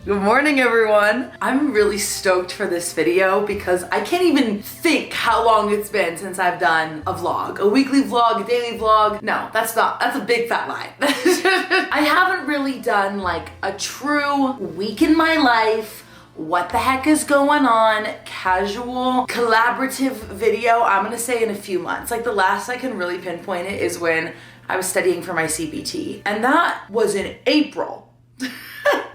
Good morning, everyone. I'm really stoked for this video because I can't even think how long it's been since I've done a vlog. A weekly vlog, a daily vlog. No, that's a big fat lie. I haven't really done like a true week in my life, what the heck is going on, casual, collaborative video, I'm gonna say in a few months. Like the last I can really pinpoint it is when I was studying for my CPT. And that was in April.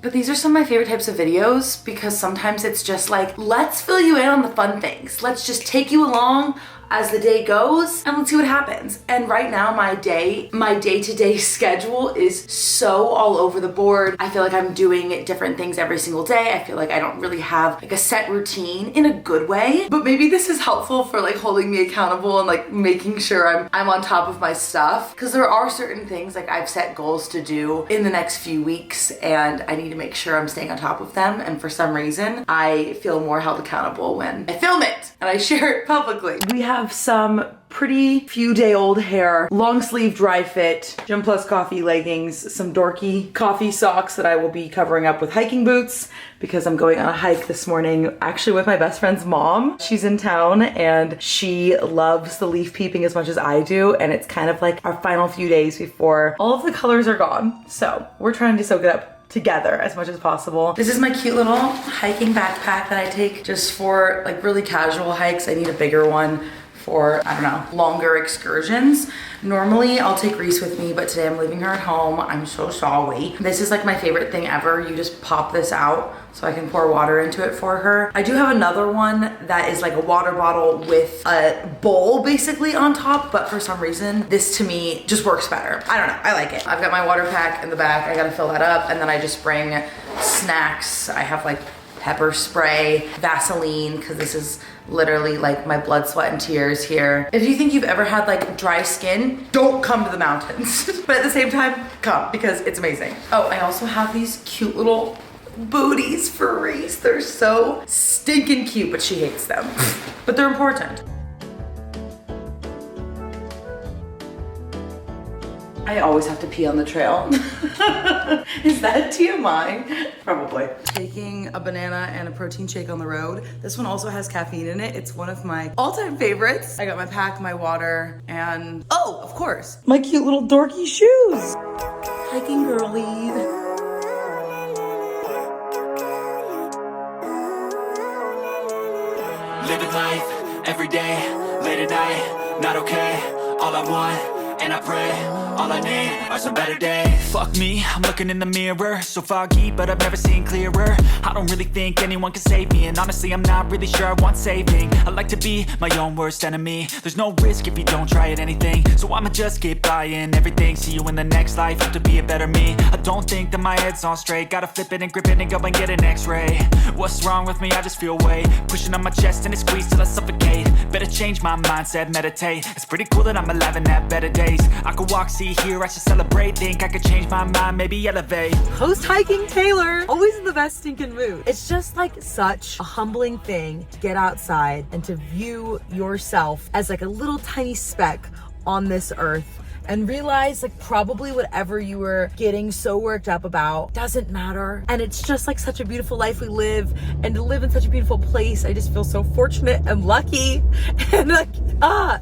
But these are some of my favorite types of videos because sometimes it's just like, let's fill you in on the fun things. Let's just take you along as the day goes and let's see what happens. And right now my day-to-day schedule is so all over the board. I feel like I'm doing different things every single day. I feel like I don't really have like a set routine in a good way, but maybe this is helpful for like holding me accountable and like making sure I'm on top of my stuff. Because there are certain things like I've set goals to do in the next few weeks and I need to make sure I'm staying on top of them. And for some reason, I feel more held accountable when I film it and I share it publicly. We have some pretty few day old hair, long sleeve dry fit, Gym Plus coffee leggings, some dorky coffee socks that I will be covering up with hiking boots because I'm going on a hike this morning actually with my best friend's mom. She's in town and she loves the leaf peeping as much as I do, and it's kind of like our final few days before all of the colors are gone. So we're trying to soak it up together as much as possible. This is my cute little hiking backpack that I take just for like really casual hikes. I need a bigger one for, I don't know, longer excursions. Normally I'll take Reese with me, but today I'm leaving her at home. I'm so sorry. This is like my favorite thing ever. You just pop this out so I can pour water into it for her. I do have another one that is like a water bottle with a bowl basically on top, but for some reason, this to me just works better. I don't know, I like it. I've got my water pack in the back. I gotta fill that up, and then I just bring snacks. I have like pepper spray, Vaseline, because this is literally like my blood, sweat, and tears here. If you think you've ever had like dry skin, don't come to the mountains. But at the same time, come because it's amazing. Oh, I also have these cute little booties for Reese. They're so stinking cute, but she hates them. But they're important. I always have to pee on the trail. Is that TMI? Probably. Taking a banana and a protein shake on the road. This one also has caffeine in it. It's one of my all-time favorites. I got my pack, my water, and oh, of course, my cute little dorky shoes. Hiking girly. Living life, every day, late at night, not okay. All I want, and I pray, all I need are some better days. Fuck me, I'm looking in the mirror, so foggy, but I've never seen clearer. I don't really think anyone can save me, and honestly I'm not really sure I want saving. I like to be my own worst enemy. There's no risk if you don't try at anything, so I'ma just keep buying everything. See you in the next life, have to be a better me. I don't think that my head's on straight, gotta flip it and grip it and go and get an x-ray. What's wrong with me? I just feel weight pushing on my chest and it squeezes till I suffocate. Better change my mindset, meditate. It's pretty cool that I'm alive and have better days. I could walk, see, hear, I should celebrate. Think I could change my mind, maybe elevate. Post hiking Taylor, always in the best stinking mood. It's just like such a humbling thing to get outside and to view yourself as like a little tiny speck on this earth and realize like probably whatever you were getting so worked up about doesn't matter. And it's just like such a beautiful life we live, and to live in such a beautiful place, I just feel so fortunate and lucky. And like,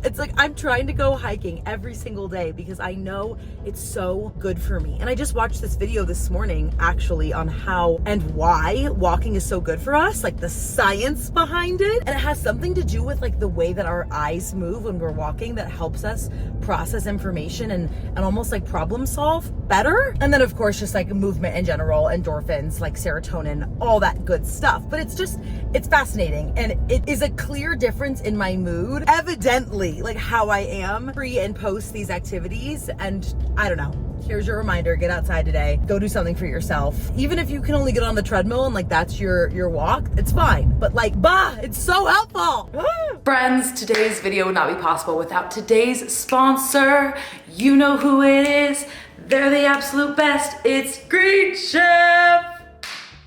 it's like I'm trying to go hiking every single day because I know it's so good for me. And I just watched this video this morning actually on how and why walking is so good for us, like the science behind it. And it has something to do with like the way that our eyes move when we're walking that helps us process information and almost like problem solve better. And then of course just like movement in general, endorphins, like serotonin, all that good stuff. But it's fascinating, and it is a clear difference in my mood, evidently, like how I am pre and post these activities. And I don't know, here's your reminder, get outside today, go do something for yourself. Even if you can only get on the treadmill and like that's your walk, it's fine, but like it's so helpful. Friends, today's video would not be possible without today's sponsor. You know who it is. They're the absolute best. It's Green Chef.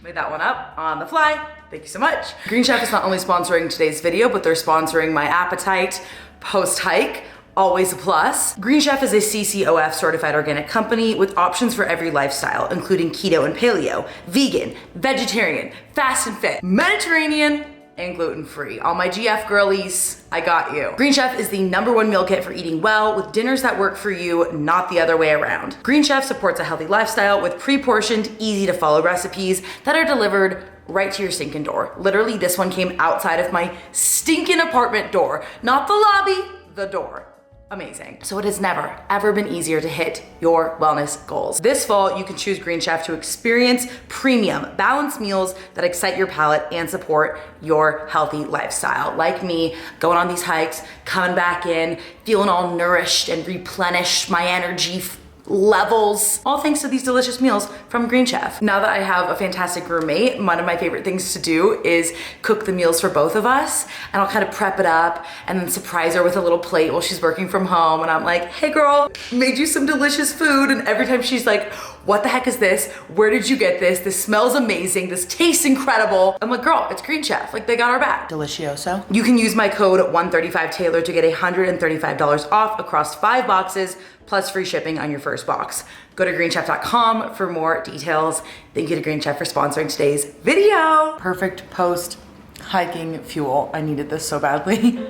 Made that one up on the fly. Thank you so much. Green Chef is not only sponsoring today's video, but they're sponsoring my appetite post-hike. always a plus. Green Chef is a CCOF certified organic company with options for every lifestyle, including keto and paleo, vegan, vegetarian, fast and fit, Mediterranean, and gluten-free. All my GF girlies, I got you. Green Chef is the #1 meal kit for eating well, with dinners that work for you, not the other way around. Green Chef supports a healthy lifestyle with pre-portioned, easy to follow recipes that are delivered right to your stinking door. Literally, this one came outside of my stinking apartment door. Not the lobby, the door. Amazing. So it has never, ever been easier to hit your wellness goals. This fall, you can choose Green Chef to experience premium, balanced meals that excite your palate and support your healthy lifestyle. Like me, going on these hikes, coming back in, feeling all nourished and replenished, my energy levels, all thanks to these delicious meals from Green Chef. Now that I have a fantastic roommate, one of my favorite things to do is cook the meals for both of us, and I'll kind of prep it up and then surprise her with a little plate while she's working from home, and I'm like, hey girl, made you some delicious food, and every time she's like, what the heck is this? Where did you get this? This smells amazing. This tastes incredible. I'm like, girl, it's Green Chef. Like, they got our back. Delicioso. You can use my code 135Taylor to get $135 off across 5 boxes plus free shipping on your first box. Go to greenchef.com for more details. Thank you to Green Chef for sponsoring today's video. Perfect post hiking fuel. I needed this so badly.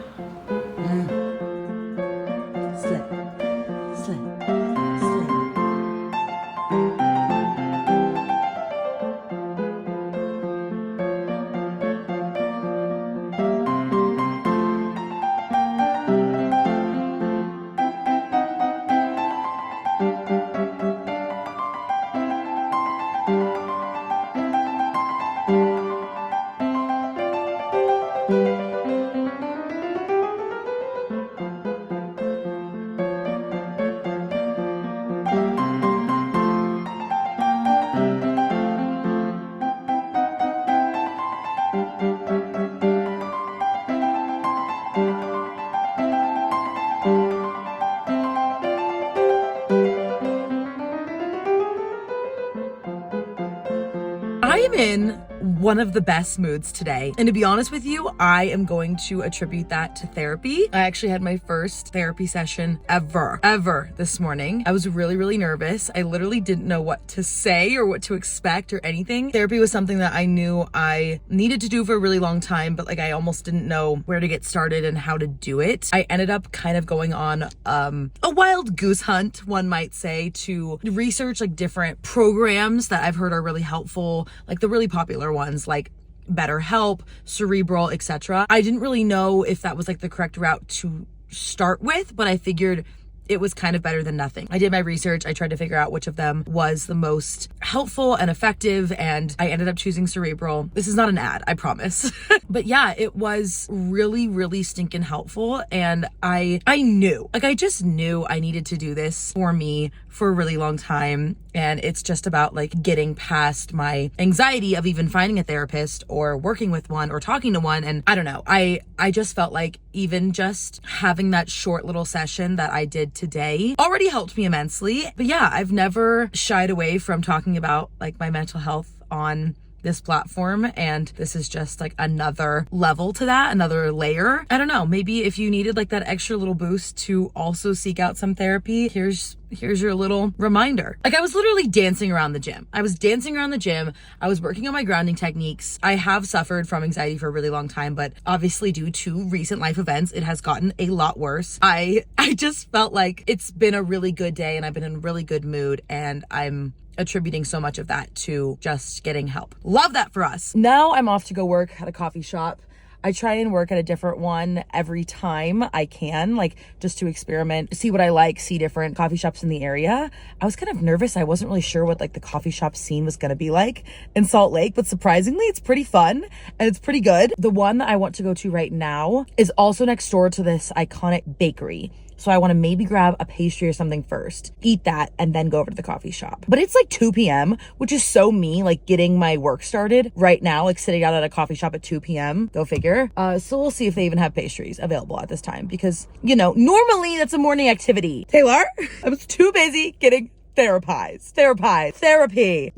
I am in one of the best moods today. And to be honest with you, I am going to attribute that to therapy. I actually had my first therapy session ever this morning. I was really nervous. I literally didn't know what to say or what to expect or anything. Therapy was something that I knew I needed to do for a really long time, but like I almost didn't know where to get started and how to do it. I ended up kind of going on a wild goose hunt, one might say, to research like different programs that I've heard are really helpful, like the really popular ones like BetterHelp, Cerebral, etc. I didn't really know if that was like the correct route to start with, but I figured it was kind of better than nothing. I did my research. I tried to figure out which of them was the most helpful and effective, and I ended up choosing Cerebral. This is not an ad, I promise. But yeah, it was really stinking helpful, and I knew, like I just knew I needed to do this for me for a really long time, and it's just about like getting past my anxiety of even finding a therapist or working with one or talking to one. And I don't know, I just felt like even just having that short little session that I did today already helped me immensely. But yeah, I've never shied away from talking about like my mental health on this platform, and this is just like another level to that, another layer. I don't know, maybe if you needed like that extra little boost to also seek out some therapy, here's your little reminder. Like I was literally dancing around the gym. I was working on my grounding techniques. I have suffered from anxiety for a really long time, but obviously due to recent life events, it has gotten a lot worse. I just felt like it's been a really good day and I've been in a really good mood, and I'm attributing so much of that to just getting help. Love that for us. Now I'm off to go work at a coffee shop. I try and work at a different one every time I can, like just to experiment, see what I like, see different coffee shops in the area. I was kind of nervous. I wasn't really sure what like the coffee shop scene was going to be like in Salt Lake, but surprisingly it's pretty fun and it's pretty good. The one that I want to go to right now is also next door to this iconic bakery. So I want to maybe grab a pastry or something first, eat that, and then go over to the coffee shop. But it's like 2 p.m., which is so me, like getting my work started right now, like sitting out at a coffee shop at 2 p.m. Go figure. So we'll see if they even have pastries available at this time, because, you know, normally that's a morning activity. Taylor, I was too busy getting therapy,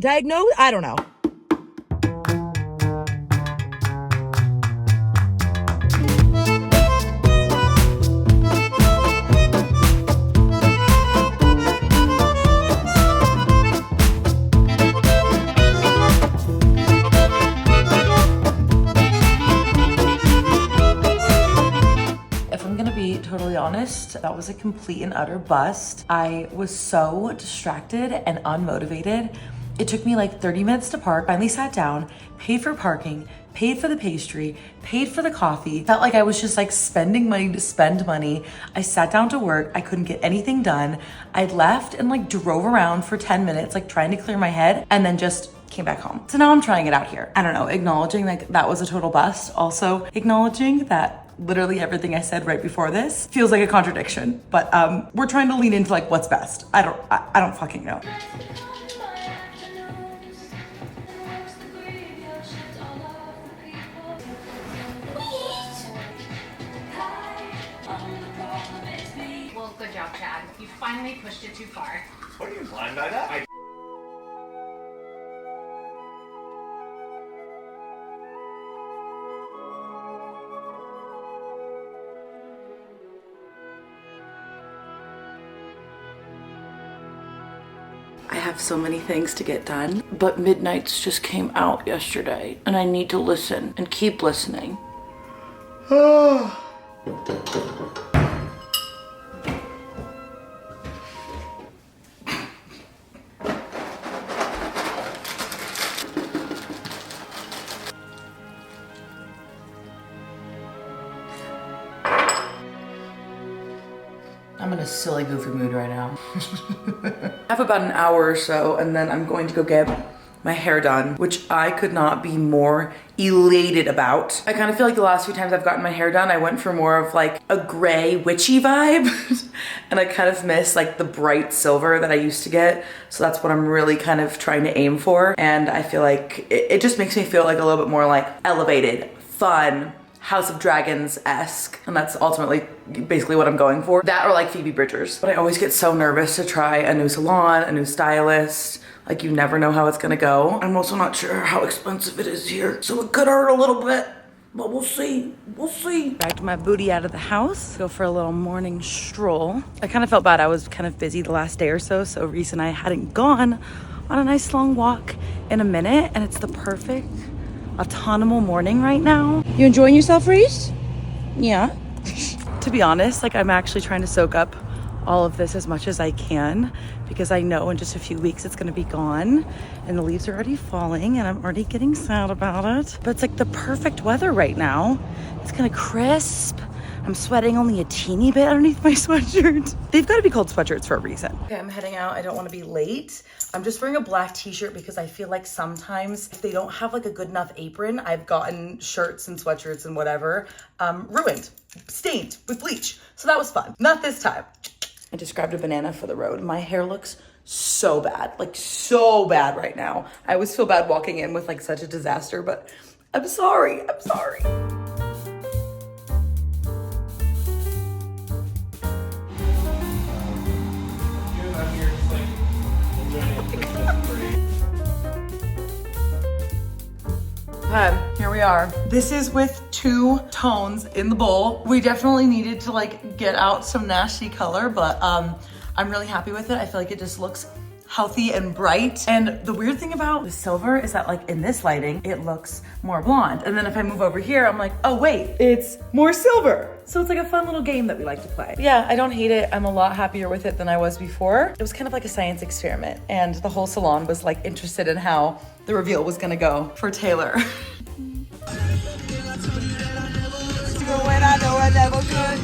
diagnosed, I don't know. That was a complete and utter bust. I was so distracted and unmotivated. It took me like 30 minutes to park. Finally sat down, paid for parking, paid for the pastry, paid for the coffee. Felt like I was just like spending money to spend money. I sat down to work. I couldn't get anything done. I left and like drove around for 10 minutes, like trying to clear my head, and then just came back home. So now I'm trying it out here. I don't know, acknowledging like that was a total bust. Also acknowledging that literally everything I said right before this feels like a contradiction, but we're trying to lean into like what's best. I don't fucking know. Well, good job, Chad. You finally pushed it too far. What are you implying by that? I have so many things to get done, but Midnights just came out yesterday and I need to listen and keep listening. I'm in a silly, goofy mood right now. I have about an hour or so, and then I'm going to go get my hair done, which I could not be more elated about. I kind of feel like the last few times I've gotten my hair done, I went for more of like a gray witchy vibe. And I kind of miss like the bright silver that I used to get. So that's what I'm really kind of trying to aim for. And I feel like it just makes me feel like a little bit more like elevated, fun, House of Dragons-esque, and that's ultimately basically what I'm going for. That or like Phoebe Bridgers. But I always get so nervous to try a new salon, a new stylist. Like you never know how it's gonna go. I'm also not sure how expensive it is here, so it could hurt a little bit, but we'll see, we'll see. Dragged my booty out of the house, go for a little morning stroll. I kind of felt bad, I was kind of busy the last day or so, so Reese and I hadn't gone on a nice long walk in a minute, and it's the perfect autumnal morning right now. You enjoying yourself, Reese? Yeah. To be honest, like I'm actually trying to soak up all of this as much as I can because I know in just a few weeks it's gonna be gone and the leaves are already falling and I'm already getting sad about it. But it's like the perfect weather right now. It's kind of crisp. I'm sweating only a teeny bit underneath my sweatshirt. They've got to be called sweatshirts for a reason. Okay, I'm heading out. I don't want to be late. I'm just wearing a black t-shirt because I feel like sometimes if they don't have like a good enough apron, I've gotten shirts and sweatshirts and whatever, ruined, stained with bleach. So that was fun. Not this time. I just grabbed a banana for the road. My hair looks so bad, like so bad right now. I always feel bad walking in with like such a disaster, but I'm sorry, I'm sorry. Okay, here we are. This is with 2 tones in the bowl. We definitely needed to like get out some nasty color, but I'm really happy with it. I feel like it just looks healthy and bright. And the weird thing about the silver is that like in this lighting, it looks more blonde. And then if I move over here, I'm like, oh wait, it's more silver. So it's like a fun little game that we like to play. But yeah, I don't hate it. I'm a lot happier with it than I was before. It was kind of like a science experiment. And the whole salon was like interested in how the reveal was gonna go for Taylor. When I know I never could.